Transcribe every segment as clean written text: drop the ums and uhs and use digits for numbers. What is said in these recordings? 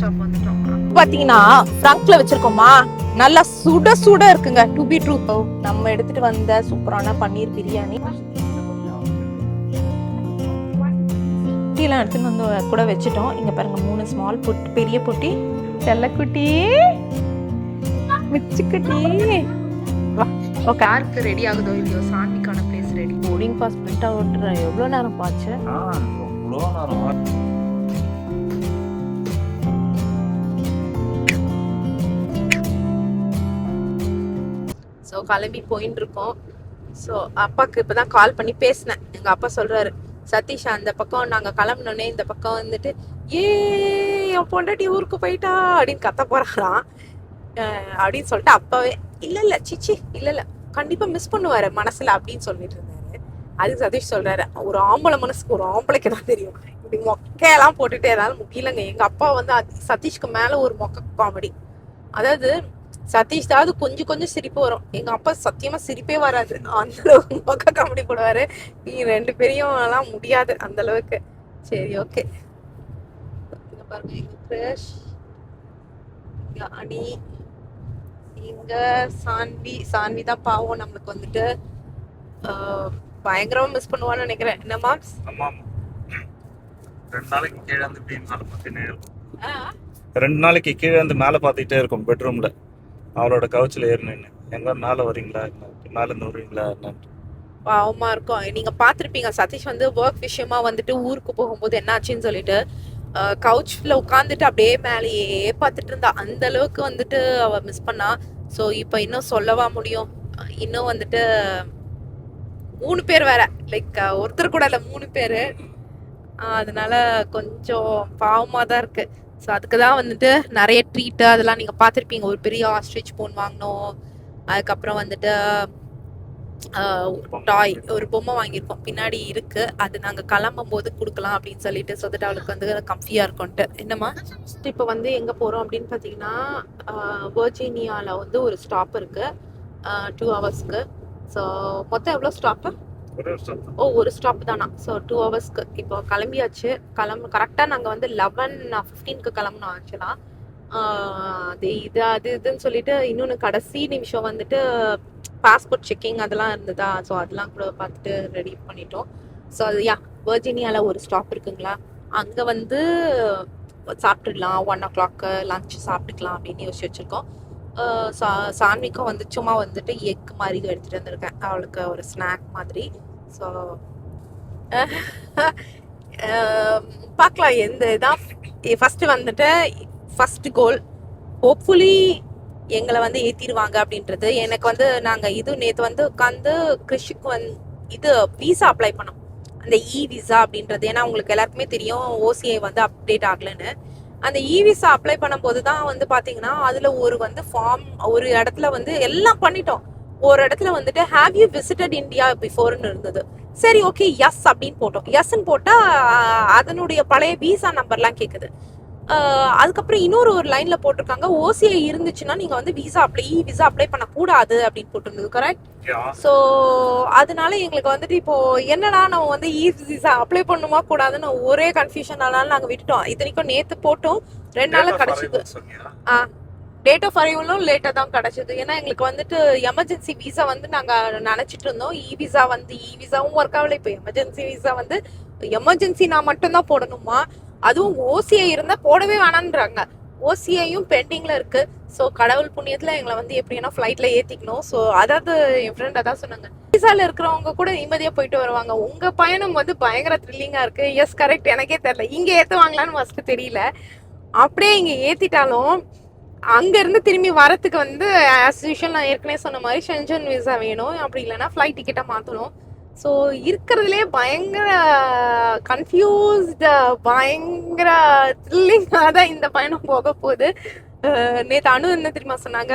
Stop வந்துட்டோம். பாத்தீங்கன்னா ஃப்ரங்க்ல வச்சிருக்கோமா, நல்லா சுட சுட இருக்குங்க. டு பி ட்ரூ, நம்ம எடுத்துட்டு வந்த சூப்பரான பன்னீர் பிரியாணி எல்லாம் எடுத்துட்டு வந்து கூட வச்சுட்டோம். இங்க பாருங்க 3 ஸ்மால் புட், பெரிய பொட்டி, செல்லக்குட்டி, மிச்சுக்குட்டி. ஓகே, யாருக்கு ரெடி ஆகுதோ இல்லையோ சாமிக்கான place ready. Boarding pass print out எவ்வளோ நேரம் பாச்சு? ஸோ கிளம்பி போயின்னு இருக்கோம். ஸோ அப்பாவுக்கு இப்போ தான் கால் பண்ணி பேசினேன். எங்கள் அப்பா சொல்கிறாரு, சதீஷ் அந்த பக்கம் நாங்கள் கிளம்பினோடனே இந்த பக்கம் வந்துட்டு ஏ என் பொண்டாட்டி ஊருக்கு போயிட்டா அப்படின்னு கத்த போகிறாராம் அப்படின்னு சொல்லிட்டு அப்பாவே இல்லை சிச்சி இல்லை கண்டிப்பாக மிஸ் பண்ணுவார் மனசில் அப்படின்னு சொல்லிட்டு இருந்தாரு. அதுக்கு சதீஷ் சொல்கிறாரு, ஒரு ஆம்பளை மனசுக்கு ஒரு ஆம்பளைக்கு தான் தெரியும், இப்படி மொக்கையெல்லாம் போட்டுட்டு ஏதாவது முடியலங்க. எங்கள் அப்பா வந்து சதீஷ்க்கு மேலே ஒரு மொக்க காமெடி. அதாவது சதீஷ் தான் கொஞ்சம் சிரிப்பு வரும், எங்க அப்பா சத்தியமா சிரிப்பே வராது, அந்த அளவுக்கு மொக்க காமெடி போடுவாரு. நீ 2 பேரையும் எல்லாம் முடியாது அந்த அளவுக்கு. சரி ஓகே, இங்க பாருங்க எங்க கிரஷ், இங்க அணி, இங்க சான்வி தான் பாவம் நம்மளுக்கு வந்துட்டு பயங்கரமா மிஸ் பண்ணுவான்னு நினைக்கிறேன். என்ன மாம்ஸ்? 2 நாளைக்கு கீழே வந்து மேல பார்த்துட்டே இருக்கும். 2 நாளைக்கு கீழே வந்து மேல பார்த்துட்டே இருக்கும் பெட்ரூம்ல. அவளோட கவுச்சில் ஏறினேன்னு எங்க மேலே வரீங்களா, மேல இருந்து வருவீங்களா என்னன்னு பாவமா இருக்கும். நீங்க பாத்திருப்பீங்க, சதீஷ் வந்து ஒர்க் விஷயமா வந்துட்டு ஊருக்கு போகும்போது என்ன ஆச்சுன்னு சொல்லிட்டு கவுச்ல உட்காந்துட்டு அப்படியே மேலேயே பார்த்துட்டு இருந்தா. அந்த அளவுக்கு வந்துட்டு அவ மிஸ் பண்ணா. ஸோ இப்போ இன்னும் சொல்லவா முடியும், இன்னும் வந்துட்டு 3 பேர் வேற, லைக் ஒருத்தர் கூட இல்லை 3 பேரு. அதனால கொஞ்சம் பாவமா தான் இருக்கு. ஸோ அதுக்கு தான் வந்துட்டு நிறைய ட்ரீட்டு அதெல்லாம் நீங்கள் பார்த்துருப்பீங்க. ஒரு பெரிய ஆஸ்ட்ரிச் போன் வாங்கினோம், அதுக்கப்புறம் வந்துட்டு டாய் ஒரு பொம்மை வாங்கியிருக்கோம், பின்னாடி இருக்கு, அது நாங்கள் கிளம்பும் போது கொடுக்கலாம் அப்படின்னு சொல்லிட்டு, ஸோ தட் அவளுக்கு வந்து கம்ஃபியாக இருக்கும்ட்டு. என்னம்மா இப்போ வந்து எங்கே போகிறோம் அப்படின்னு பார்த்தீங்கன்னா, வர்ஜீனியாவில் வந்து ஒரு ஸ்டாப் இருக்கு 2 ஹவர்ஸ்க்கு. ஸோ மொத்தம் எவ்வளோ ஸ்டாப்பு? ஒரு ஸ்டாப் தானா? ஸோ 2 ஹவர்ஸ்க்கு இப்போ கிளம்பியாச்சு. கரெக்டாக நாங்கள் வந்து 11:15 கிளம்புனோம் ஆக்சுவலாக. அது இதுன்னு சொல்லிட்டு இன்னொன்று கடைசி நிமிஷம் வந்துட்டு பாஸ்போர்ட் செக்கிங் அதெல்லாம் இருந்ததா, ஸோ அதெல்லாம் கூட பார்த்துட்டு ரெடி பண்ணிட்டோம். ஸோ அது வர்ஜீனியாவில் ஒரு ஸ்டாப் இருக்குங்களா, அங்கே வந்து சாப்பிட்டுடலாம், 1 o'clock லஞ்ச் சாப்பிட்டுக்கலாம் அப்படின்னு யோசிச்சு வச்சுருக்கோம். சான்விக்கும் வந்து சும்மா வந்துட்டு எக் மாதிரி எடுத்துகிட்டு வந்திருக்கேன், அவளுக்கு ஒரு ஸ்நாக் மாதிரி. ஸோ பார்க்கலாம் எந்த இதான் ஃபஸ்ட்டு வந்துட்டு ஃபஸ்ட் கோல். ஹோப்ஃபுல்லி எங்களை வந்து ஏற்றிடுவாங்க அப்படின்றது. எனக்கு வந்து நாங்கள் நேற்று வந்து உட்காந்து கிறிஷுக்கு இது விசா அப்ளை பண்ணோம், அந்த விசா அப்படின்றது. ஏன்னா உங்களுக்கு எல்லாருக்குமே தெரியும் ஓசிஐ வந்து அப்டேட் ஆகலைன்னு. அந்த விசா அப்ளை பண்ணும்போது தான் வந்து பார்த்தீங்கன்னா அதில் வந்து ஃபார்ம் ஒரு இடத்துல வந்து எல்லாம் பண்ணிட்டோம், ஒரு இடத்துல வந்துட்டு ஹேவ் யூ விசிட்டட் இந்தியா பிஃபோர்னு இருந்தது. சரி ஓகே எஸ் அப்படின்னு போட்டோம். எஸ்ன்னு போட்டால் அதனுடைய பழைய விசா நம்பர்லாம் கேட்குது. அதுக்கப்புறம் இன்னொரு லைன்ல போட்டிருக்காங்க, ஓசிஐ இருந்துச்சுன்னா நீங்க வந்து விசா அப்ளை பண்ணக்கூடாது அப்படின்னு போட்டிருந்தது. கரெக்ட்? ஸோ அதனால எங்களுக்கு வந்துட்டு இப்போ என்னன்னா நம்ம வந்து விசா அப்ளை பண்ணுமா கூடாதுன்னு ஒரே கன்ஃபியூஷன். அதனால நாங்கள் விட்டுட்டோம். இத்தனைக்கும் நேற்று போட்டோம், 2 நாள் கிடைச்சது. டேட் ஆஃப் அரைவலும் லேட்டாக தான் கிடைச்சது. ஏன்னா எங்களுக்கு வந்துட்டு எமர்ஜென்சி விசா வந்து நாங்கள் நினச்சிட்டு இருந்தோம், விசாவும் ஒர்க் ஆகல. இப்போ எமர்ஜென்சி விசா வந்து எமர்ஜென்சினா மட்டும்தான் போடணுமா, அதுவும் ஓசிஐ இருந்தால் போடவே வேணான்றாங்க. ஓசிஐயும் பெண்டிங்கில் இருக்கு. ஸோ கடவுள் புண்ணியத்தில் எங்களை வந்து எப்படின்னா ஃப்ளைட்டில் ஏற்றிக்கணும். ஸோ அதாவது என் ஃப்ரெண்ட் அதான் சொன்னாங்க, விசாவில் இருக்கிறவங்க கூட நிம்மதியாக போயிட்டு வருவாங்க, உங்கள் பயணம் வந்து பயங்கர த்ரில்லிங்காக இருக்கு. எஸ் கரெக்ட், எனக்கே தெரியல இங்கே ஏற்றுவாங்களான்னு ஃபஸ்ட்டு தெரியல. அப்படியே இங்கே ஏற்றிட்டாலும் அங்கேருந்து திரும்பி வரத்துக்கு வந்து ஆஸ் யூஷுவல் நான் ஏற்கனவே சொன்ன மாதிரி ஷென்ஜன் விசா வேணும், அப்படி இல்லைன்னா ஃப்ளைட் டிக்கெட்டை மாற்றணும். ஸோ இருக்கிறதுலே பயங்கர கன்ஃபியூஸ்டு, பயங்கர த்ரில்லிங்காக தான் இந்த பயணம் போக போகுது. நேற்று அனு என்ன தெரியுமா சொன்னாங்க,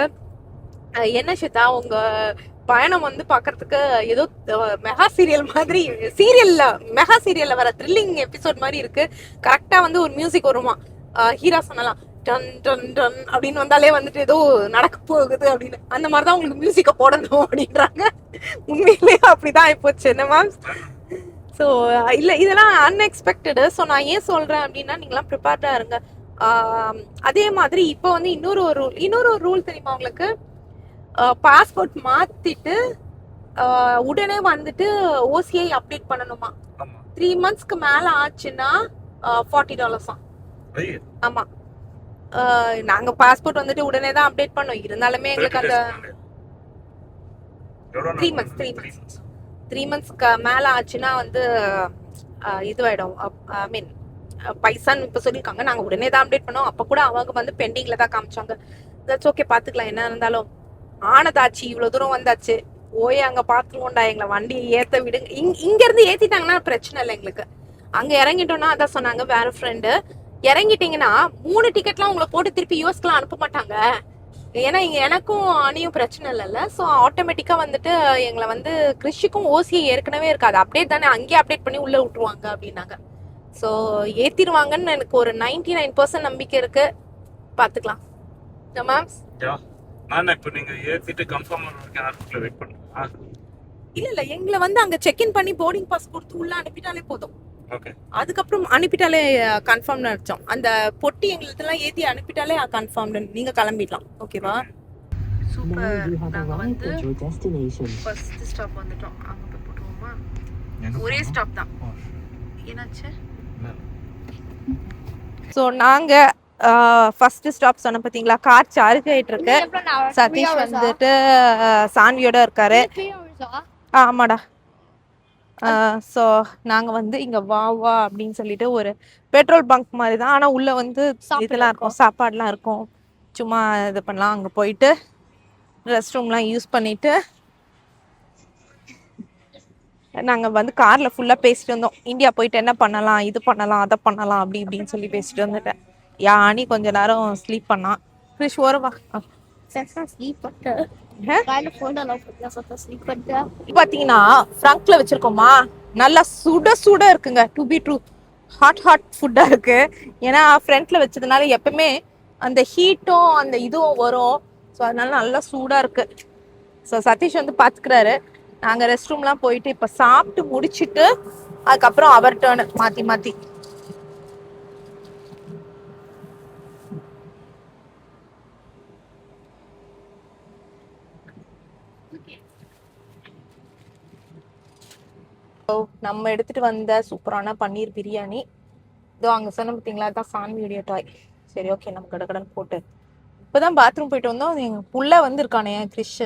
என்ன ஷிதா உங்கள் பயணம் வந்து பார்க்கறதுக்கு ஏதோ மெகா சீரியல் மாதிரி, மெகா சீரியலில் வர த்ரில்லிங் எபிசோட் மாதிரி இருக்குது. கரெக்டாக வந்து ஒரு மியூசிக் வருமா, ஹீரா சொன்னலாம் டன் டன் டன் அப்படின்னு வந்தாலே வந்துட்டு ஏதோ நடக்க போகுது அப்படின்னு, அந்த மாதிரி தான் உங்களுக்கு மியூசிக்கை போடணும் அப்படின்றாங்க. உண்மையிலேயே அப்படிதான் ஆயிப்போச்சு என்ன மேம். ஸோ இல்லை இதெல்லாம் அன்எக்ஸ்பெக்டடு. ஸோ நான் ஏன் சொல்கிறேன் அப்படின்னா, நீங்களாம் ப்ரிப்பேர்டாக இருங்க. அதே மாதிரி இப்போ வந்து இன்னொரு ரூல் தெரியுமா உங்களுக்கு? பாஸ்போர்ட் மாத்திட்டு உடனே வந்துட்டு ஓசிஐ அப்டேட் பண்ணணுமா. 3 monthsக்கு மேல ஆச்சுன்னா $40. ஆமா. நாங்க பாஸ்போர்ட் வந்துட்டு உடனே தான் அப்டேட் பண்ணோம். இருந்தாலுமே எங்களுக்கு அந்த 3 monthsக்கு மேல ஆச்சுன்னா வந்து இதுவாயிடும். ஐ மீன் பைசான்னு இப்போ சொல்லியிருக்காங்க. நாங்க உடனே தான் அப்டேட் பண்ணோம். அப்ப கூட அவங்க வந்து பெண்டிங்ல தான் காமிச்சாங்க. தட்ஸ் ஓகே, பாத்துக்கலாம் என்ன இருந்தாலும். ஆனதாச்சு, இவ்வளவு தூரம் வந்தாச்சு, போய் அங்க பாத்துருவோம்டா, எங்களை வண்டியை ஏத்த விடுங்க. இங்க இருந்து ஏத்திட்டாங்கன்னா பிரச்சனை இல்லை எங்களுக்கு. அங்க இறங்கிட்டோம்னா அதான் சொன்னாங்க வேற ஃப்ரெண்டு, இறங்கிட்டீங்கன்னா 3 டிக்கெட்லாம் உங்களை போட்டு திருப்பி யூஎஸ்க்குலாம் அனுப்ப மாட்டாங்க. ஏன்னா இங்க எனக்கும் அணியும் பிரச்சனை இல்லைல்ல. ஸோ ஆட்டோமேட்டிக்கா வந்துட்டு எங்களை வந்து கிறிஷுக்கும் ஓசியை ஏற்கனவே இருக்காது, அப்டேட் தானே, அங்கேயே அப்டேட் பண்ணி உள்ள விட்டுருவாங்க அப்படின்னாங்க. ஸோ ஏத்திடுவாங்கன்னு எனக்கு ஒரு 99% நம்பிக்கை இருக்கு. பாத்துக்கலாம். மேம் நான் இப்போ நீங்க ஏத்திட்டு கன்ஃபார்ம் பண்ணி ஏர்போர்ட்ல வெயிட் பண்ணுங்க. இல்ல எங்களை வந்து அங்க செக் இன் பண்ணி போர்டிங் பாஸ் கொடுத்து உள்ள அனுப்பிட்டாலே போதும். ஓகே, அதுக்கப்புறம் அனுப்பிட்டாலே கன்ஃபார்ம்னு அர்த்தம். அந்த பொட்டி எங்களுக்கெல்லாம் ஏத்தி அனுப்பிட்டாலே கன்ஃபார்ம்டு, நீங்க கிளம்பிடலாம். ஓகேவா? சூப்பர். நாங்க வந்து ஃபர்ஸ்ட் ஸ்டாப் வந்துட்டோம். அங்க போய் போட்டுருவோமா? ஒரே ஸ்டாப் தான். என்னாச்சு? ஸோ நாங்க ஃபர்ஸ்ட் ஸ்டாப் சொன்ன பார்த்தீங்களா, கார் சார்ஜ் ஆகிட்டு இருக்கு. சதீஷ் வந்துட்டு சான்வியோட இருக்காரு. ஆமாடா. ஸோ நாங்கள் வந்து இங்கே வா அப்படின்னு சொல்லிட்டு ஒரு பெட்ரோல் பங்க் மாதிரி தான், ஆனால் உள்ளே வந்து இதெல்லாம் இருக்கும், சாப்பாடுலாம் இருக்கும், சும்மா இது பண்ணலாம். அங்கே போயிட்டு ரெஸ்ட் ரூம்லாம் யூஸ் பண்ணிட்டு நாங்கள் வந்து காரில் ஃபுல்லாக பேசிட்டு வந்தோம். இந்தியா போயிட்டு என்ன பண்ணலாம், இது பண்ணலாம், அதை பண்ணலாம், அப்படி இப்படின்னு சொல்லி பேசிட்டு வந்துட்டேன். யானி கொஞ்ச நேரம் ஸ்லீப் பண்ணான். கிறிஷ் ஓரவா பாத்தீங்கன்னா ஃப்ரங்க்ல வச்சிருக்கோமா, நல்லா சுட இருக்குங்க. டு பி ட்ரூ, ஹாட் ஃபுட்டா இருக்கு. ஏன்னா ஃப்ரண்ட்ல வச்சதுனால எப்பவுமே அந்த ஹீட்டும் அந்த இதுவும் வரும். ஸோ அதனால நல்லா சூடா இருக்கு. ஸோ சதீஷ் வந்து பாத்துக்கிறாரு. நாங்க ரெஸ்ட் ரூம்லாம் போயிட்டு இப்ப சாப்பிட்டு முடிச்சுட்டு அதுக்கப்புறம் அவர் டர்ன் மாத்தி நம்ம எடுத்துட்டு வந்த சூப்பரான பன்னீர் பிரியாணி. இதோ அங்க சொன்ன பார்த்தீங்களா, அதான் சான்வியுடைய டாய். சரி ஓகே, நம்ம கடகடன் போட்டு இப்பதான் பாத்ரூம் போயிட்டு வந்தோம். எங்க புள்ள வந்து இருக்கானே கிறிஷ்,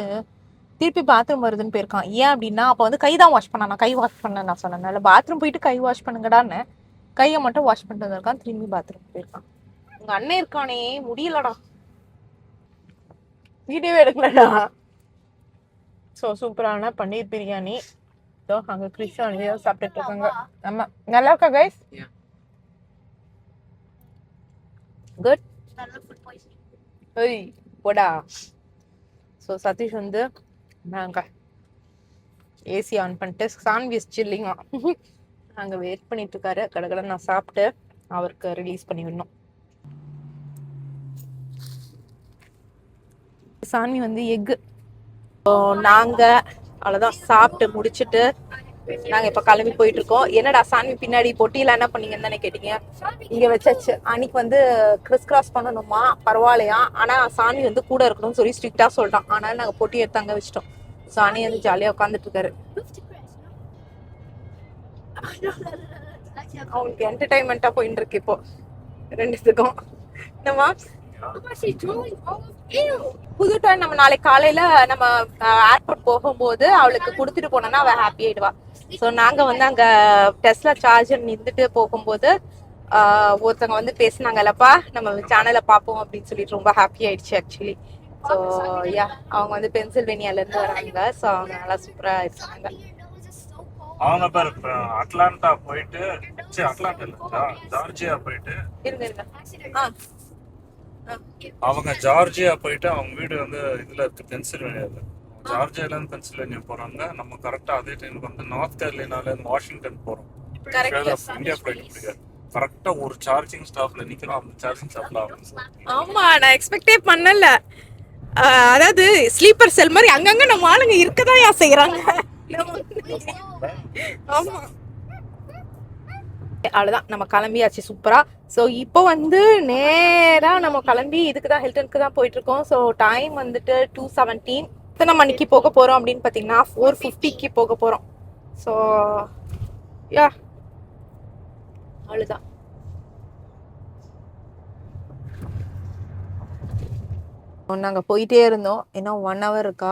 திருப்பி பாத்ரூம் வருதுன்னு போயிருக்கான். ஏன் அப்படின்னா அப்போ வந்து கை தான் வாஷ் பண்ண, நான் கை வாஷ் பண்ண நான் சொன்னேன், பாத்ரூம் போயிட்டு கை வாஷ் பண்ணுங்கடான்னு கையை மட்டும் வாஷ் பண்ணிட்டு வந்திருக்கான். திரும்பி பாத்ரூம் போயிருக்கான். உங்க அண்ணன் இருக்கானே, முடியலடா, வீடியோவே எடுக்கலடா. ஸோ சூப்பரான பன்னீர் பிரியாணி. ஸோ அங்கே கிறிஷ் சாப்பிட்டுட்டு இருக்காங்க. ஆமா, நல்லா இருக்கா கைஸ்? குட். ஏய் போடா. ஸோ சதீஷ் வந்து நாங்கள் ஏசி ஆன் பண்ணிட்டு சான்விஸ் சில்லிங்கா நாங்கள் வெயிட் பண்ணிட்டு இருக்காரு. கடை நான் சாப்பிட்டு அவருக்கு ரிலீஸ் பண்ணி விடணும். சான்வி வந்து எக்கு. நாங்கள் அவ்வளோதான் சாப்பிட்டு முடிச்சுட்டு நாங்கள் இப்போ கிளம்பி போயிட்டு இருக்கோம். என்னடா சான்வி பின்னாடி பொட்டியெல்லாம் என்ன பண்ணீங்கன்னு தானே கேட்டீங்க. இங்கே வச்சாச்சு. அன்னைக்கு வந்து கிராஸ் பண்ணணுமா, பரவாயில்லையா, ஆனால் சான்வி வந்து கூட இருக்கணும்னு சொல்லி ஸ்ட்ரிக்டாக சொல்லிட்டான். ஆனால் நாங்கள் பொட்டி எடுத்து அங்கே வச்சிட்டோம். சாணி வந்து ஜாலியாக உட்காந்துட்டு இருக்காரு. அவங்களுக்கு என்டர்டைன்மெண்ட்டாக போயிட்டு இருக்கு இப்போ ரெண்டுத்துக்கும். என்னமா புது டாய் நம்ம நாளைக்கு காலையில நம்ம ஏர்போர்ட் போகும்போது அவளுக்கு கொடுத்துட்டு போனோம்னா அவள் ஹாப்பி ஆயிடுவா. ஸோ நாங்கள் வந்து அங்கே டெஸ்லா சார்ஜர் நின்றுட்டு போகும்போது ஒருத்தவங்க வந்து பேசினாங்கல்லப்பா, நம்ம சேனலை பார்ப்போம் அப்படின்னு சொல்லிட்டு ரொம்ப ஹாப்பி ஆயிடுச்சு ஆக்சுவலி. ஸோ யா, அவங்க வந்து பென்சில்வேனியாலேருந்து வராங்க. ஸோ அவங்க நல்லா சூப்பராக இருக்காங்க. அவங்க பேர் அட்லாண்டா போயிட்டு, அட்லாண்டா இல்ல, ஜார்ஜியா போயிட்டு அவங்க ஜார்ஜியா போயிட்டு அவங்க வீடு வந்து இதுல இருக்கு, பென்சில்வேனியால. ஜார்ஜியால இருந்து பென்சில்வேனியா போறாங்க. நம்ம கரெக்டா அதே டைமுக்கு வந்து நார்த் கேரோலினால இருந்து வாஷிங்டன் போறோம். இந்தியா ஃபிளைட் முடியாது. கரெக்டா ஒரு சார்ஜிங் ஸ்டாப்ல நிக்கிறோம். அந்த சார்ஜிங் ஸ்டாப்ல ஆமா, நான் எக்ஸ்பெக்டே பண்ணல. அதாவது ஸ்லீப்பர் செல் மாதிரி அங்கங்க நம்ம ஆளுங்க இருக்கதான் செய்யறாங்க. ஆமா, அவ்வளோதான், நம்ம கிளம்பியாச்சு சூப்பராக. ஸோ இப்போ வந்து நேராக நம்ம கிளம்பி இதுக்கு தான் ஹில்டனுக்கு தான் போயிட்டுருக்கோம். ஸோ டைம் வந்துட்டு 2:17. எத்தனை மணிக்கு போக போகிறோம் அப்படின்னு பார்த்தீங்கன்னா 4:50க்கு போக போகிறோம். ஸோ யா அவ்வளோதான். நாங்கள் போயிட்டே இருந்தோம். ஏன்னா 1 hour இருக்கா,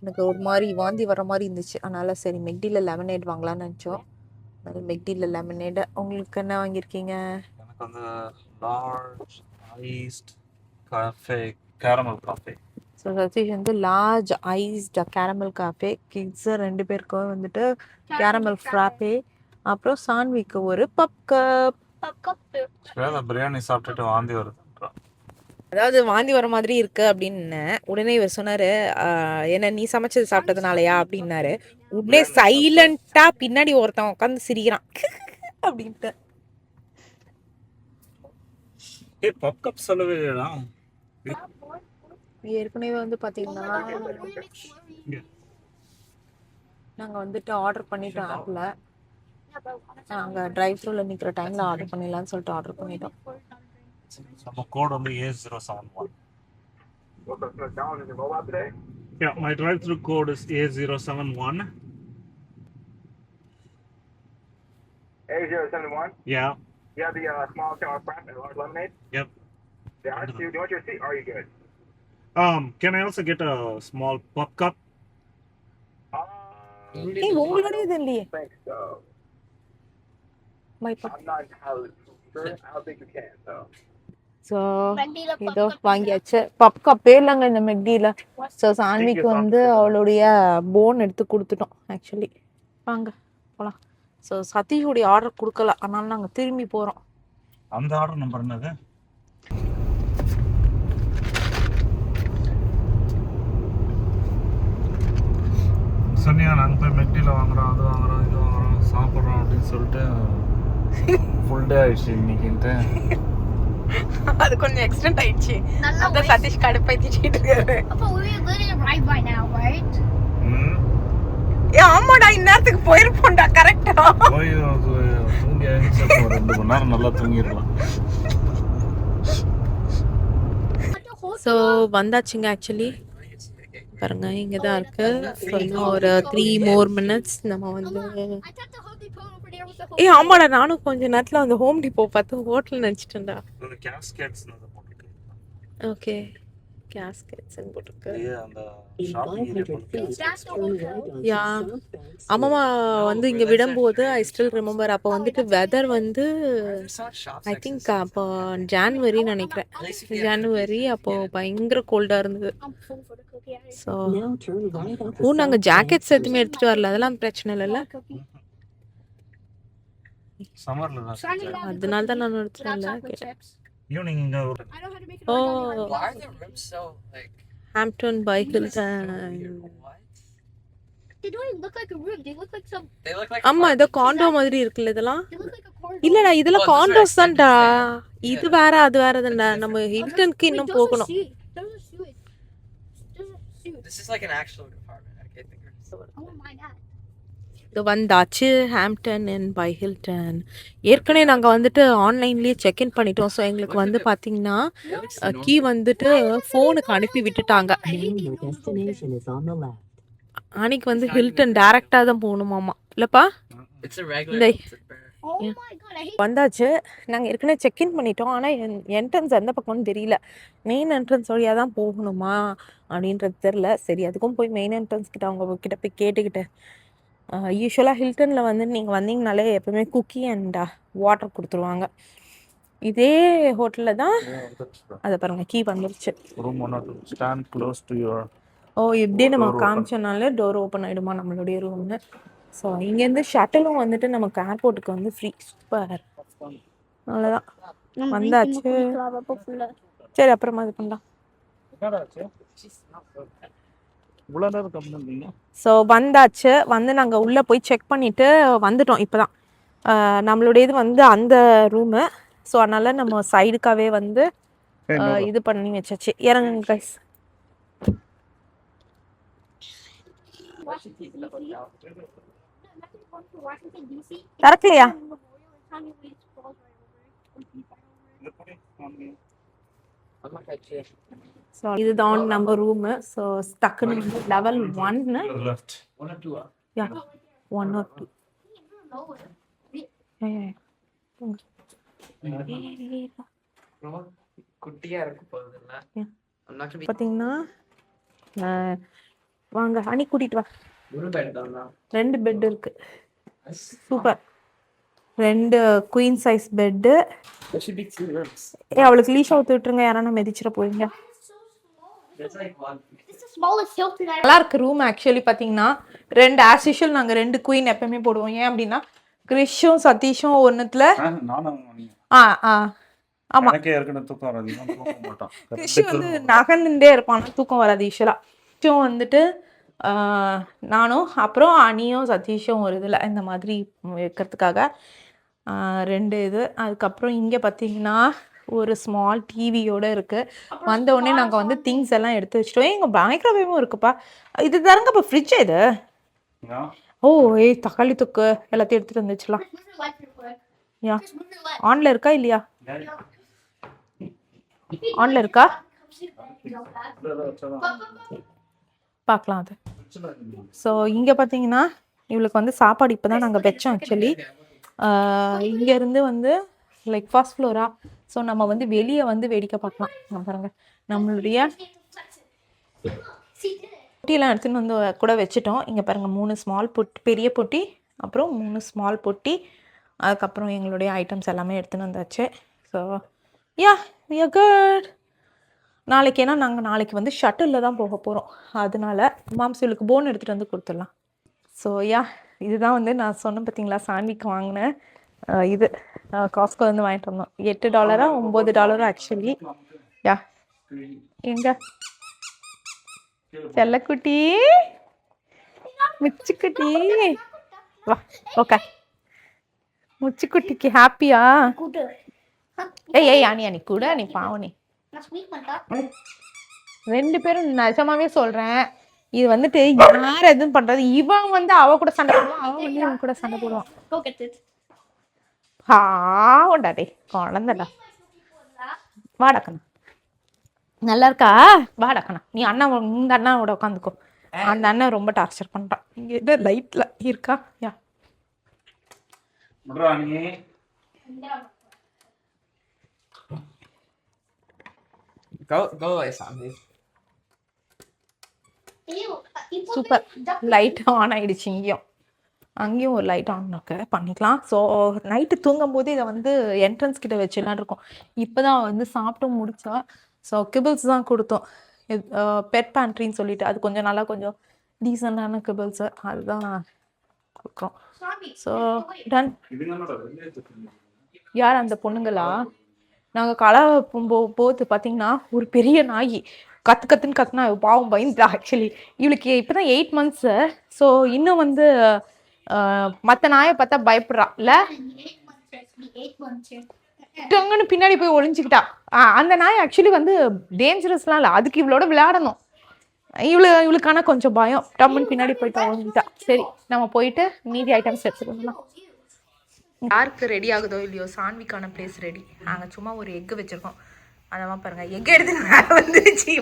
எனக்கு ஒரு மாதிரி வாந்தி வர மாதிரி இருந்துச்சு. அதனால சரி மெக்டியில் லெமனேட் வாங்கலாம்னு நினச்சோம். அதனால மெக்டியில் லெமனேடு. உங்களுக்கு என்ன வாங்கியிருக்கீங்க? எனக்கு வந்து large iced cafe caramel cafe. So Satish வந்து large iced caramel cafe, kids 2 பேருக்கும் வந்துட்டு கேரமல் ஃப்ராப்பே, அப்புறம் சான்விக்கு ஒரு பப் கப். பிரியாணி சாப்பிட்டுட்டு வாந்தி வருதுன்றா. அதாவது வாந்தி வர மாதிரி இருக்கு அப்படின்னு உடனே இவர் சொன்னாரு, என்ன நீ சமைச்சது சாப்பிட்டதுனாலயா அப்படின்னாரு. உடனே சைலண்டா பின்னாடி ஒருத்தன் உட்காந்து சிரிக்கிறான் அப்படின்ட்டு. பப் கப் சொல்லவே இல்லையா? ஏற்கனவே வந்து பாத்தீங்கன்னா நாங்க வந்துட்டு ஆர்டர் பண்ணிட்டோம் ஆப்ல. நாங்க டிரைவ் த்ரூல நிக்கிற டைம்ல ஆர்டர் பண்ணிடலாம்னு சொல்லிட்டு ஆர்டர் பண்ணிட்டோம். நம்ம கோட் வந்து A071. Yeah, my drive-through code is A071. A071? Yeah. You have the small tower frap and large lemonade? Yep. Yeah, do you want your seat or are you good? Can I also get a small pop cup? ஏய் உங்களுடைய இது இல்லையே. I think so. My I'm not entirely sure. I don't think you can, though. So இதோ வாங்கியாச்சு. பப் கப்பே இல்லைங்க இந்த மெக்டியில். So சான்விக்கு வந்து அவளுடைய போன் எடுத்து கொடுத்துட்டோம் ஆக்சுவலி. வாங்க போகலாம். ஸோ சதீஷுடைய ஆர்டர் கொடுக்கல, அதனால நாங்கள் திரும்பி போகிறோம். அந்த ஆர்டர் நம்பர் என்னது? சொன்னியா நாங்கள் போய் மெக்டியில் வாங்குறோம், அது வாங்குறோம், இது வாங்குறோம், சாப்பிட்றோம் அப்படின்னு சொல்லிட்டு ஃபுல் டே ஆயிடுச்சு இன்னைக்குன்ட்டு. அது கொஞ்சம் எக்ஸ்டெண்ட் ஆயிடுச்சு. அந்த சதீஷ் கடுப்பாயிட்டு இருக்காரு. ஏ ஆமாடா, இந்நேரத்துக்கு போயிருப்போம்டா கரெக்டா. போய் தூங்கி எழுந்துச்சு ஒரு 2 மணி நேரம் நல்லா தூங்கிடலாம். ஸோ வந்தாச்சுங்க ஆக்சுவலி. பாருங்க இங்கே தான் இருக்கு. ஸோ இன்னும் ஒரு 3 more minutes நம்ம வந்து. ஏ ஆமாடா, நானும் கொஞ்ச நேரத்தில் அந்த ஹோம் டிப்போ பார்த்து ஹோட்டல் நினச்சிட்டேன்டா. ஓகே கேஸ்கெட்ஸ் போட்டிருக்கு. யா அம்மா வந்து இங்கே விடும்போது ஐ ஸ்டில் ரிமெம்பர், அப்போ வந்துட்டு வெதர் வந்து ஐ திங்க் அப்போ ஜான்வரின்னு நினைக்கிறேன். ஜான்வரி அப்போ பயங்கர கோல்டாக இருந்தது. ஸோ நாங்கள் ஜாக்கெட்ஸ் எதுவுமே எடுத்துகிட்டு வரல, அதெல்லாம் பிரச்சனை இல்லைல்ல. அதனால தான் நான் எடுத்துட்டேன்ல கேட்டேன். ஓ ஹாம்ப்டன் பை ஹில்டன். ஆமா இதோ காண்டோ மாதிரி இருக்குல்ல இதெல்லாம். இல்லடா இதெல்லாம் காண்டோஸ் தான்டா. இது வேற அது வேற தான்டா. நம்ம ஹில்டனுக்கு இன்னும் போகணும். This is like an actual apartment. I can't think of it. இது வந்தாச்சு ஹாம்ப்டன் அண்ட் பை ஹில்டன். ஏற்கனவே நாங்கள் வந்துட்டு ஆன்லைன்லேயே செக்இன் பண்ணிட்டோம். ஸோ எங்களுக்கு வந்து பார்த்தீங்கன்னா கீ வந்துட்டு ஃபோனுக்கு அனுப்பி விட்டுட்டாங்க. அன்னைக்கு வந்து ஹில்டன் டேரெக்டாக தான் போகணுமாமா இல்லைப்பா. இந்த வந்தாச்சு. நாங்கள் ஏற்கனவே செக்இன் பண்ணிட்டோம். ஆனால் என்ட்ரன்ஸ் எந்த பக்கம்னு தெரியல. மெயின் என்ட்ரன்ஸ் வழியாக தான் போகணுமா அப்படின்றது தெரில. சரி அதுக்கும் போய் மெயின் என்ட்ரன்ஸ் கிட்ட அவங்க கிட்ட போய் கேட்டுக்கிட்டேன். யூஸ்வலாக ஹில்டனில் வந்து நீங்கள் வந்தீங்கனாலே எப்பவுமே குக்கி அண்ட் வாட்டர் கொடுத்துருவாங்க. இதே ஹோட்டலில் தான் அதை பாருங்க கீ வந்துருச்சு. ஓ இப்படியே நம்ம காமிச்சோனாலே டோர் ஓப்பன் ஆகிடுமா நம்மளுடைய ரூம்னு. ஸோ இங்கேருந்து ஷட்டிலும் வந்துட்டு நமக்கு ஏர்போர்ட்டுக்கு வந்து ஃப்ரீ. சூப்பர். அவ்வளோதான் வந்தாச்சு. சரி அப்புறமா இது பண்ணலாம். ஸோ வந்தாச்சு. வந்து நாங்கள் உள்ளே போய் செக் பண்ணிவிட்டு வந்துட்டோம். இப்போ தான் நம்மளுடைய இது வந்து அந்த ரூமு. ஸோ அதனால் நம்ம சைடுக்காகவே வந்து இது பண்ணி வச்சாச்சு. இறங்குங்க கைஸ். திறக்கலையா? ஸோ இதுதான் நம்ம ரூமு. ஸோ டக்குன்னு வந்து level 1 left. 1 or 2. Yeah 1 or 2. ரொம்ப குட்டியா இருக்கு போகுதுல்ல. Yeah. I'm not gonna be பார்த்தீங்கன்னா வாங்க அணி கூட்டிட்டு வா. ஒரு பெட் தானா. 2 பெட் இருக்கு. Super. 2 queen size bed. There should be 2 rooms. அவளுக்கு லீஷ் அவுத்து விட்டுருங்க, யாரான மிதிச்சிட போறீங்க. There's like one. It's the smallest filter that நல்லா இருக்கு ரூம். ஆக்சுவலி பார்த்தீங்கன்னா 2 ஆஸ் யூஷுவல் நாங்கள் 2 குயின் எப்பவுமே போடுவோம். ஏன் அப்படின்னா கிறிஷும் சதீஷும் ஒன்றுத்துல நானும் ஆ ஆ ஆமா எனக்கே ஏற்கனவே தூக்கம் வராது, இவன் தூங்க மாட்டான். கிறிஷு வந்து நகர்ந்துட்டே இருப்பான், தூக்கம் வராது யூஸ்வலா. கிறிஷும் வந்துட்டு நானும் அப்புறம் அனியும் சதீஷும் ஒரு இதில் இந்த மாதிரி வைக்கிறதுக்காக 2 இது. அதுக்கப்புறம் இங்கே பார்த்தீங்கன்னா ஒரு ஸ்மால் டிவியோட இருக்கு. வந்த உடனே நாங்கள் வந்து திங்ஸ் எல்லாம் எடுத்து வச்சிட்டோம். எங்கள் மைக்ரோவேவும் இருக்குப்பா. இது தரங்க இப்போ ஃப்ரிட்ஜ் இது. ஓ ஏய் தக்காளி தொக்கு எல்லாத்தையும் எடுத்துட்டு வந்துச்சுலாம். move your leg real quick. Yeah Just move your leg. ஆன்ல இருக்கா இல்லையா? ஆன்ல இருக்கா பார்க்கலாம் அது. ஸோ இங்கே பார்த்தீங்கன்னா இவளுக்கு வந்து சாப்பாடு இப்போ தான் நாங்கள் வச்சோம். ஆக்சுவலி இங்கேருந்து வந்து லைக் ஃபர்ஸ்ட் ஃப்ளோரா. ஸோ நம்ம வந்து வெளியே வந்து வேடிக்கை பார்க்கலாம். நம்ம பாருங்க நம்மளுடைய See, did it. பொட்டியெல்லாம் எடுத்துன்னு வந்து கூட வச்சுட்டோம். இங்கே பாருங்கள் 3 ஸ்மால் பொட்டி, பெரிய பொட்டி, அப்புறம் 3 ஸ்மால் பொட்டி, அதுக்கப்புறம் எங்களுடைய ஐட்டம்ஸ் எல்லாமே எடுத்துன்னு வந்தாச்சு. So yeah we are good. நாளைக்கு ஏன்னா நாங்கள் நாளைக்கு வந்து ஷட்டிலில் தான் போக போகிறோம். அதனால மாம்சலுக்கு போன் எடுத்துகிட்டு வந்து கொடுத்துடலாம். ஸோ யா இதுதான் வந்து நான் சொன்னேன் பார்த்தீங்களா சாண்ட்விக் வாங்கினேன். இது காஸ்கோ வந்து வாங்கிட்டு வந்தோம். $8 $9 ஆக்சுவலி. யா எங்க செல்லக்குட்டி முச்சுக்குட்டி வா ஓகே. முச்சுக்குட்டிக்கு ஹாப்பியா? Good. ஏய் ஏய் அனி அனி கூட நீ Pavani. That's weak, my dog. 2 பேரும் நிஜமாவே சொல்றேன். இது வந்துட்டு யார் எதுவும் பண்றது. இவன் வந்து அவ கூட சண்டை போடுவான், அவன் வந்து இவன் கூட சண்டை போடுவான். Go get it. பாவண்டா டே குழந்தடா. வாடக்கண்ணா நல்லா இருக்கா? வாடக்கண்ணா நீ அண்ணா இந்த அண்ணாவோட உட்காந்துக்கோ. அந்த அண்ணன் ரொம்ப டார்ச்சர் பண்றான். இங்க லைட்ல இருக்கா? யா Go away, Sandy. Ew, you put super. duck. Light on ஆயிடுச்சு. அங்கேயும் ஒரு லைட் ஆன் பண்ணிக்கலாம். ஸோ நைட்டு தூங்கும் போது இதை வந்து என்ட்ரன்ஸ் கிட்ட வச்சுலாம் இருக்கும். இப்போ தான் வந்து சாப்பிட்டு முடிச்சா. ஸோ கிபிள்ஸ் தான் கொடுத்தோம். பெட் பேண்ட்ரின்னு சொல்லிட்டு அது கொஞ்சம் நல்லா கொஞ்சம் டீசெண்டான கிபிள்ஸு அதுதான் கொடுக்குறோம். Zombie. So done. யார் அந்த பொண்ணுங்களா? நாங்கள் களை போது பார்த்தீங்கன்னா ஒரு பெரிய நாய் கத்துன்னு கத்துனா பாவம் பயந்துட்டா. ஆக்சுவலி இவளுக்கு இப்போ தான் 8 months. ஸோ இன்னும் வந்து மற்ற நாயை பார்த்தா பயப்படுறா இல்லை. 8 months here. டங்குன்னு பின்னாடி போய் ஒளிஞ்சுக்கிட்டா. அந்த நாய் ஆக்சுவலி வந்து டேஞ்சரஸ்லாம் இல்லை, அதுக்கு இவளோட விளையாடணும். இவளுக்கான கொஞ்சம் பயம். டம்முன்னு பின்னாடி போயிட்டு ஒளிஞ்சுக்கிட்டா. சரி நம்ம போயிட்டு மீதி ஐட்டம்ஸ் எடுத்துட்டு வரலாம். யாருக்கு ரெடி ஆகுதோ இல்லையோ சாண்ட்விக்கான பிளேஸ் ரெடி. நாங்கள் சும்மா ஒரு எக்கு வச்சிருக்கோம். அதெல்லாம் பாருங்க எக் எடுத்து வந்துருச்சு.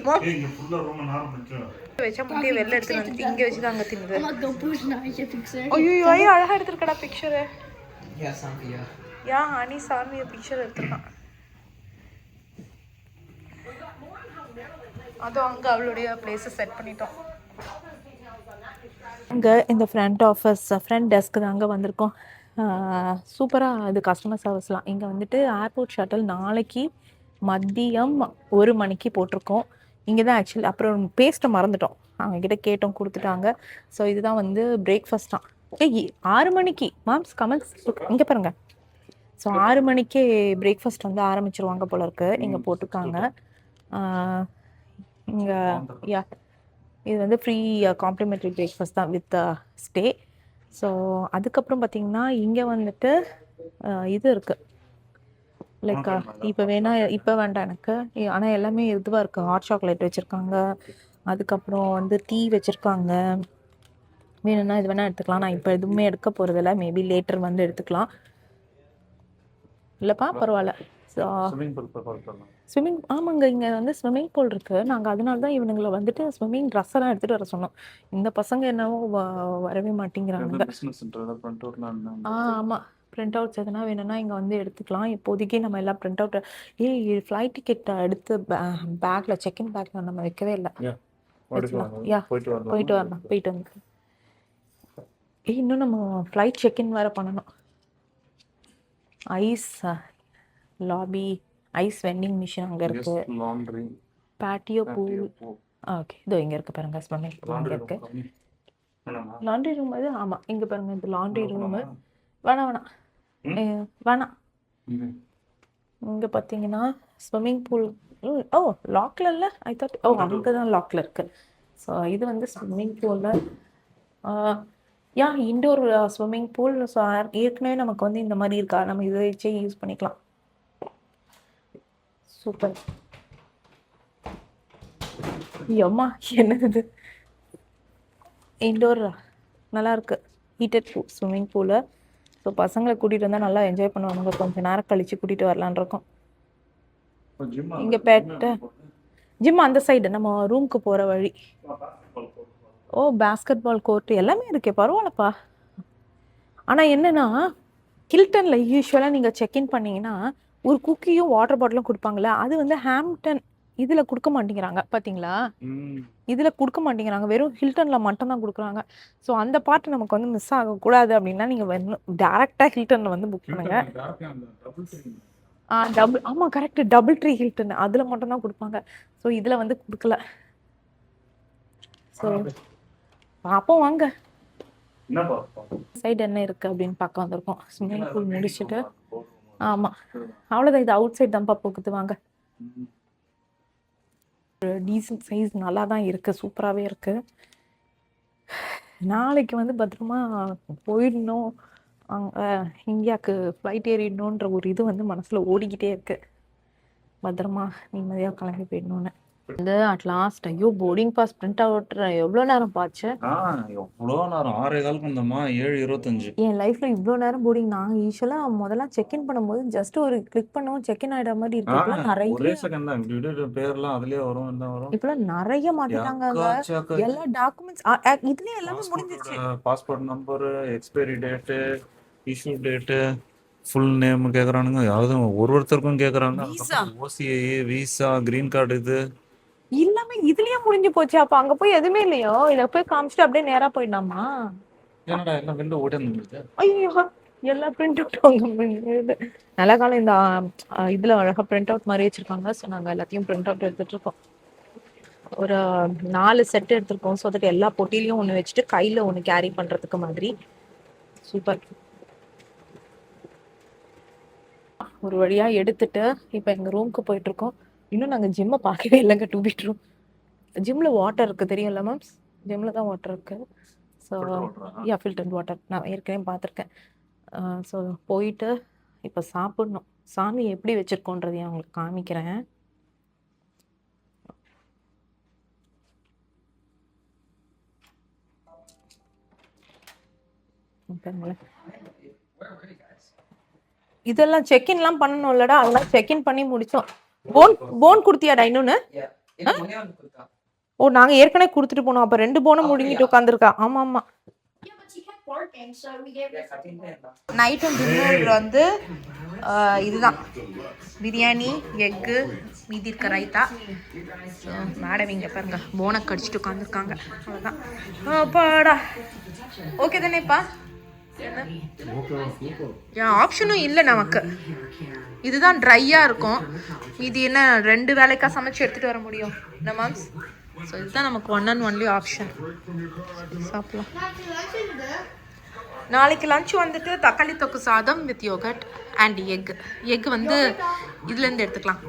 வச்சா முட்டையை வெளில எடுத்துட்டு வந்துட்டு இங்கே வச்சு தான் அங்கே தின்னுது. I'm gonna go boost now. Your picture. ஐயோ அழகா எடுத்துருக்கடா பிக்சரு. Yeah, Sandy. Yeah. யா அனி சாமி பிக்சர் எடுத்துருக்கான். அதுவும் அங்கே அவளுடைய பிளேஸை செட் பண்ணிட்டோம். அங்கே இந்த ஃப்ரண்ட் டெஸ்க்கு தாங்க வந்திருக்கோம். சூப்பராக இது கஸ்டமர் சர்வீஸ்லாம். இங்கே வந்துட்டு ஏர்போர்ட் ஷட்டில் நாளைக்கு மதியம் 1 மணிக்கு போட்டிருக்கோம். இங்கே தான் ஆக்சுவலி அப்புறம் பேஸ்ட்டை மறந்துட்டோம். அவங்கக்கிட்ட கேட்டோம் கொடுத்துட்டாங்க. ஸோ இதுதான் வந்து பிரேக்ஃபாஸ்ட் தான். 6 மணிக்கு மாம்ஸ் கமெண்ட்ஸ் இங்கே பாருங்க. ஸோ 6 மணிக்கே பிரேக்ஃபாஸ்ட் வந்து ஆரம்பிச்சிருவாங்க போல இருக்கு. இங்கே போட்டிருக்காங்க. இங்கே யா இது வந்து ஃப்ரீ காம்ப்ளிமெண்ட்ரி பிரேக்ஃபாஸ்ட் தான் வித் ஸ்டே. ஸோ அதுக்கப்புறம் பார்த்தீங்கன்னா இங்கே வந்துட்டு இது இருக்குது லைக் இப்போ இப்போ வேண்டாம் எனக்கு. ஆனால் எல்லாமே இதுவாக இருக்குது. ஹாட் சாக்லேட் வச்சுருக்காங்க, அதுக்கப்புறம் வந்து டீ வச்சுருக்காங்க. வேணும்னா இது வேணால் எடுத்துக்கலாம். நான் இப்போ எதுவுமே எடுக்க போகிறதில்ல, மேபி லேட்டர் வந்து எடுத்துக்கலாம். இல்லைப்பா பரவாயில்ல. ஸ்விம்மிங் பூல் போய் ஸ்விம்மிங் ஆமாங்க, இங்கே வந்து ஸ்விம்மிங் பூல் இருக்குது. நாங்கள் அதனால தான் இவனுங்களை வந்துட்டு ஸ்விம்மிங் ட்ரெஸ் எல்லாம் எடுத்துகிட்டு வர சொன்னோம். இந்த பசங்க என்னவோ வரவே மாட்டேங்கிறாங்க. பிசினஸ் சென்டர் பிரிண்ட் அவுட்லாம் ஆமாம், பிரிண்ட் அவுட்ஸ் எதுனா வேணும்னா இங்கே வந்து எடுத்துக்கலாம். இப்போதைக்கு நம்ம எல்லாம் பிரிண்ட் அவுட் ஃப்ளைட் டிக்கெட் எடுத்து பேக்கில் செக்இன் பேக்கில் நம்ம வைக்கவே இல்லை. போயிட்டு வரலாம். போயிட்டு வந்து இன்னும் நம்ம ஃப்ளைட் செக்இன் வேறு பண்ணணும். Ice lobby, ice vending machine அங்கே இருக்குது. Laundry, patio pool. ஓகே, இதோ இங்கே இருக்குது பாருங்க. ஸ்விம்மிங் பூல் இங்கே இருக்குது. லாண்ட்ரி ரூம் அது. ஆமாம், இங்கே பாருங்க, இந்த லாண்ட்ரி ரூமு. வேணாம். இங்கே பார்த்தீங்கன்னா ஸ்விம்மிங் பூல். ஓ, லாக்கில் இல்லை. ஐ தாட் அங்கே தான் லாக்கில் இருக்குது. ஸோ இது வந்து ஸ்விம்மிங் பூலில் இண்டோர் ஸ்விம்மிங் பூல். ஸோ ஏற்கனவே நமக்கு வந்து இந்த மாதிரி இருக்கா, நம்ம இதை வச்சே யூஸ் பண்ணிக்கலாம். சூப்பர். அம்மா என்னது இண்டோர் நல்லா இருக்கு. Heated swimming pool. ஸோ பசங்களை கூட்டிகிட்டு வந்தால் நல்லா என்ஜாய் பண்ணுவாங்க. கொஞ்சம் நேரம் கழித்து கூட்டிகிட்டு வரலான் இருக்கோம். இங்கே பெட்டு ஜிம் அந்த சைடு நம்ம ரூமுக்கு போகிற வழி. ஓ, பேஸ்கெட் பால் கோர்ட்டு எல்லாமே இருக்கே, பரவாயில்லப்பா. ஆனால் என்னென்னா ஹில்டனில் யூஸ்வலாக நீங்கள் செக்இன் பண்ணிங்கன்னா ஒரு குக்கியும் வாட்டர் பாட்டிலும் கொடுப்பாங்களே, அது வந்து ஹாம்ப்டன் இதில் கொடுக்க மாட்டேங்கிறாங்க. பார்த்தீங்களா, இதில் கொடுக்க மாட்டேங்கிறாங்க. வெறும் ஹில்டனில் மட்டும்தான் கொடுக்குறாங்க. ஸோ அந்த பார்ட் நமக்கு வந்து மிஸ் ஆகக்கூடாது அப்படின்னா நீங்கள் வந்து டேரெக்டாக ஹில்டனில் வந்து புக் பண்ணுங்க. டபுள், ஆமாம் கரெக்டு, டபுள் ட்ரீ ஹில்டன் அதில் மட்டும்தான் கொடுப்பாங்க. ஸோ இதில் வந்து கொடுக்கல. ஸோ பார்ப்போம் வாங்க, சைடு என்ன இருக்குது அப்படின்னு பார்க்க வந்திருக்கோம். ஸ்விம்மிங் பூல் முடிச்சுட்டு. ஆமாம், அவ்வளோதான். இது அவுட் சைட் தான்ப்பா போக்குது. வாங்க. டீசன்ட் சைஸ் நல்லா தான் இருக்குது, சூப்பராகவே இருக்குது. நாளைக்கு வந்து பத்திரமா போயிடணும். அங்கே இந்தியாவுக்கு ஃப்ளைட் ஏறிடணுன்ற ஒரு இது வந்து மனசில் ஓடிக்கிட்டே இருக்குது. பத்திரமா நிம்மதியாக கிளம்பி போயிடணுன்னு வந்து அட்லாஸ்ட். ஐயோ, போர்டிங் பாஸ் பிரிண்ட் அவுட் எவ்வளோ நேரம் பாச்சு? எவ்வளோ நேரம்? 6:15 வந்தோமா, 7:25. என் லைஃப்ல இவ்வளோ நேரம் போர்டிங். நாங்கள் யூஸ்வலாக முதல்ல செக்இன் பண்ணும்போது ஜஸ்ட் ஒரு கிளிக் பண்ணவும் செக்இன் ஆகிட மாதிரி இருக்கு. இப்பெல்லாம் ஒரே நிறைய செகண்ட் தான். இப்படி பேர்லாம் அதுலயே வரும், என்ன வரும். இப்பெல்லாம் நிறைய மாட்டிட்டாங்க. எக்கச்சக்க எல்லா டாக்குமெண்ட்ஸ் இதுலயே எல்லாமே முடிஞ்சிச்சு. Passport number, expiry date, issue date, full name கேக்குறானுங்க. யாவது ஒருத்தருக்கும் கேக்குறாங்க. Visa. OCI, visa, green card, இது எல்லாமே இதுலயே முடிஞ்சு போச்சு. அப்ப அங்க போய் எதுவுமே இல்லையோ? இதை போய் காமிச்சிட்டு அப்படியே நேரா போயிடலாமா? என்னடா எல்லாம் வெளில ஓடி வந்துருது. ஐயோ, எல்லா பிரிண்ட் அவுட் நல்ல காலம். இந்த இதுல அழகா பிரிண்ட் அவுட் மாதிரி வச்சிருக்காங்க. ஸோ நாங்க எல்லாத்தையும் பிரிண்ட் அவுட் எடுத்துட்டு இருக்கோம். ஒரு 4 செட் எடுத்திருக்கோம். ஸோ அதுக்கு எல்லா பொட்டிலையும் ஒன்று வச்சுட்டு கையில ஒன்று கேரி பண்றதுக்கு மாதிரி. சூப்பர். ஒரு வழியா எடுத்துட்டு இப்போ எங்க ரூமுக்கு போயிட்டு இருக்கோம். இன்னும் நாங்கள் ஜிம்மை பார்க்கவே இல்லைங்க. 2 பெட்ரூம். ஜிம்மில் வாட்டர் இருக்குது தெரியும்ல மேம்ஸ்? ஜிம்மில் தான் வாட்டர் இருக்குது. ஸோ ஃபில்டர்ட் வாட்டர் நான் ஏற்கனவே பார்த்துருக்கேன். ஸோ போயிட்டு இப்போ சாப்பிட்ணும். சாமி எப்படி வச்சுருக்கோன்றதையும் அவங்களுக்கு காமிக்கிறேன். இதெல்லாம் செக்இன்லாம் பண்ணணும்லடா, அதெல்லாம் செக்இன் பண்ணி முடிச்சோம். போன் கொடுத்தியாடா இன்னொன்னு? ஓ, நாங்க ஏற்கனவே கொடுத்துட்டு போனோம். அப்ப 2 போனும் முழுங்கிட்டு உட்காந்துருக்கா. ஆமா ஆமா. நைட்டும் டின்னர் வந்து இதுதான், பிரியாணி, எக்கு, மீதி இருக்க ரைத்தா. மேடம் இங்க பாருங்க போனை கடிச்சிட்டு உட்காந்துருக்காங்க. அவ்வளோதான். அப்பாடா, ஓகே தானேப்பா? ஆப்ஷனும் இல்லை நமக்கு. இதுதான் ட்ரையா இருக்கும். இது என்ன 2 வேளைக்கா சமைச்சு எடுத்துட்டு வர முடியும் என்ன மேம்ஸ்? ஸோ இதுதான் நமக்கு 1 and only ஆப்ஷன். சாப்பிடலாம். நாளைக்கு லஞ்ச் வந்துட்டு தக்காளி தொக்கு சாதம் with yoghurt and egg. Egg வந்து இதுலேருந்து எடுத்துக்கலாம்,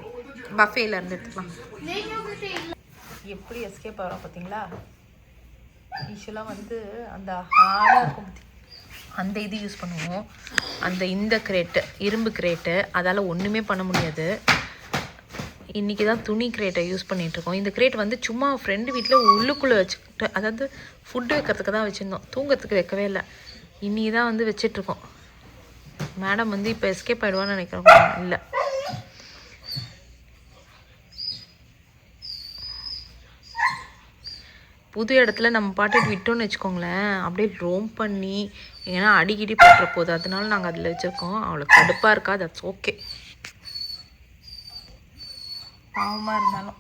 பஃபேலேருந்து எடுத்துக்கலாம். எப்படி எஸ்கேப் ஆகிறோம் பார்த்தீங்களா? யூஸ்வலாக வந்து அந்த ஹார்டாக இருக்கும், அந்த இது யூஸ் பண்ணுவோம். இந்த கிரேட்டு, இரும்பு கிரேட்டு, அதால் ஒன்றுமே பண்ண முடியாது. இன்றைக்கி தான் துணி கிரேட்டை யூஸ் பண்ணிகிட்ருக்கோம். இந்த கிரேட் வந்து சும்மா ஃப்ரெண்டு வீட்டில் உள்ளுக்குள்ளே வச்சுக்கிட்டு, அதாவது ஃபுட்டு வைக்கிறதுக்கு தான் வச்சுருந்தோம், தூங்கிறதுக்கு வைக்கவே இல்லை. இன்றைக்கி தான் வந்து வச்சிட்ருக்கோம். மேடம் வந்து இப்போ எஸ்கேப் ஆகிடுவான்னு நினைக்கிறேன். இல்லை, புது இடத்துல நம்ம பாட்டுட்டு விட்டோம்னு வச்சுக்கோங்களேன், அப்படியே ரோம் பண்ணி எங்கன்னா அடிக்கடி போட்டுற போகுது. அதனால நாங்கள் அதில் வச்சுருக்கோம். அவளுக்கு கடுப்பாக இருக்கா, தட்ஸ் ஓகே. பாவமாக இருந்தாலும்